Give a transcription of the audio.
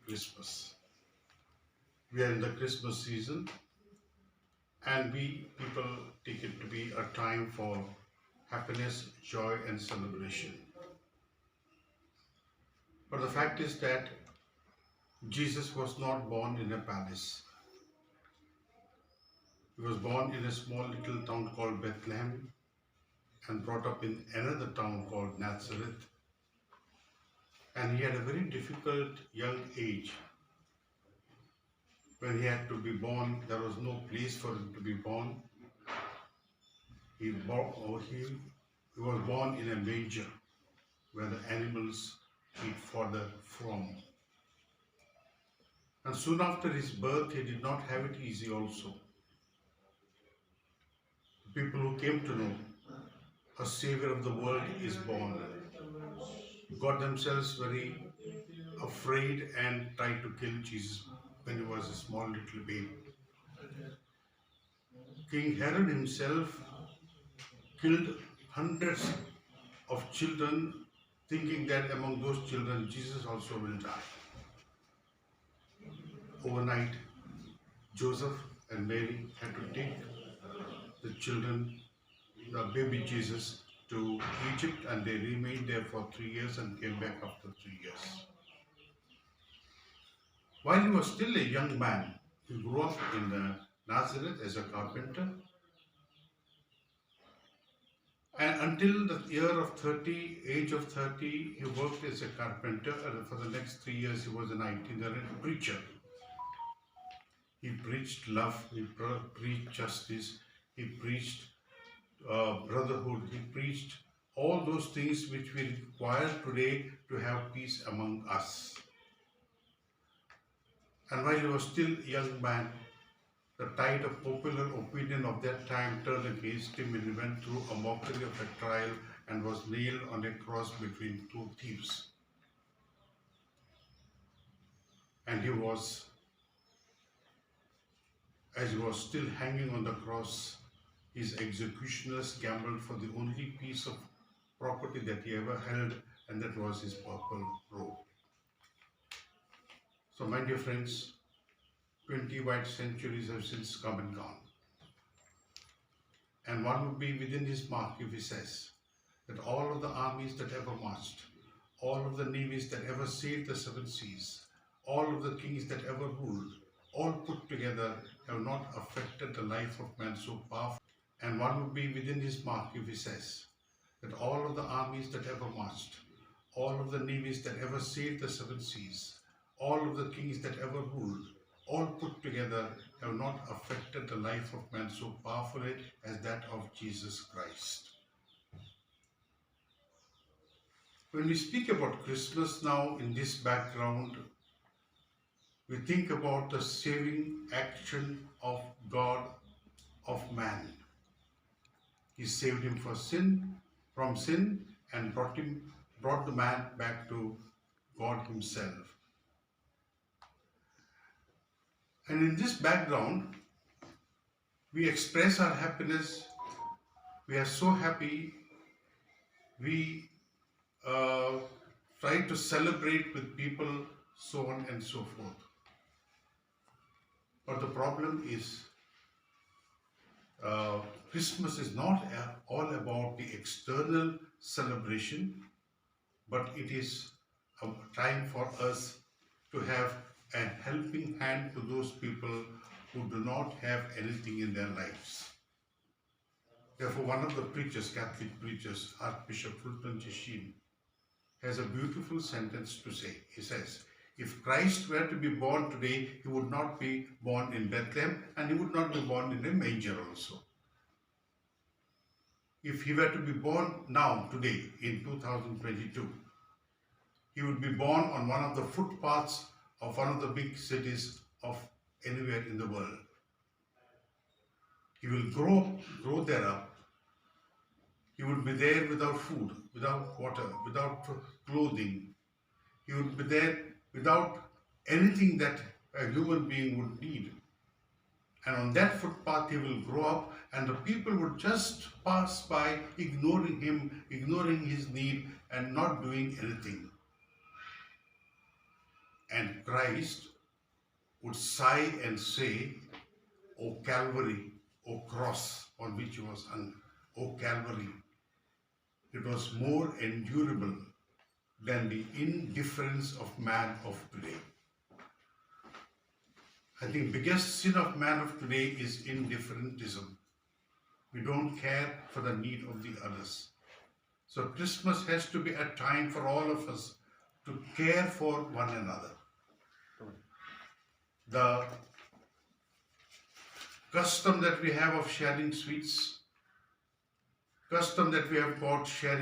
Christmas. We are in the Christmas season, and we people take it to be a time for happiness, joy, and celebration. But the fact is that Jesus was not born in a palace. He was born in a small little town called Bethlehem and brought up in another town called Nazareth. And he had a very difficult young age. When he had to be born, there was no place for him to be born. He was born in a manger where the animals eat fodder from. And soon after his birth, he did not have it easy also. The people who came to know a Savior of the world is born got themselves very afraid and tried to kill Jesus when he was a small little babe. King Herod himself killed hundreds of children, thinking that among those children Jesus also will die. Overnight, Joseph and Mary had to take the children, the baby Jesus, to Egypt, and they remained there for 3 years and came back after 3 years. While he was still a young man, he grew up in Nazareth as a carpenter, and until the age of 30, he worked as a carpenter, and for the next 3 years he was an itinerant preacher. He preached love, he preached justice, he preached brotherhood, he preached all those things which we require today to have peace among us. And while he was still a young man, the tide of popular opinion of that time turned against him, and he went through a mockery of a trial and was nailed on a cross between two thieves. And as he was still hanging on the cross, his executioners gambled for the only piece of property that he ever held, and that was his purple robe. So, my dear friends, 20 white centuries have since come and gone. And one would be within his mark if he says that all of the armies that ever marched, all of the navies that ever sailed the seven seas, all of the kings that ever ruled, all put together have not affected the life of man so powerfully. And one would be within his mark if he says that all of the armies that ever marched, all of the navies that ever sailed the seven seas, all of the kings that ever ruled, all put together have not affected the life of man so powerfully as that of Jesus Christ. When we speak about Christmas now in this background, we think about the saving action of God of man. He saved him from sin, and brought the man back to God himself. And in this background, we express our happiness. We are so happy. We try to celebrate with people, so on and so forth. But the problem is, Christmas is not all about the external celebration, but it is a time for us to have a helping hand to those people who do not have anything in their lives. Therefore, one of the preachers, Catholic preachers, Archbishop Fulton Sheen, has a beautiful sentence to say. He says, if Christ were to be born today, he would not be born in Bethlehem, and he would not be born in a manger also. If he were to be born now, today, in 2022, he would be born on one of the footpaths of one of the big cities of anywhere in the world. He will grow there up. He would be there without food, without water, without clothing. He would be there without anything that a human being would need. And on that footpath he will grow up, and the people would just pass by, ignoring him, ignoring his need, and not doing anything. And Christ would sigh and say, O Calvary, O cross on which he was hung, O Calvary, it was more endurable than the indifference of man of today. I think biggest sin of man of today is indifferentism. We don't care for the need of the others. So Christmas has to be a time for all of us to care for one another. The custom that we have of sharing sweets, custom that we have got sharing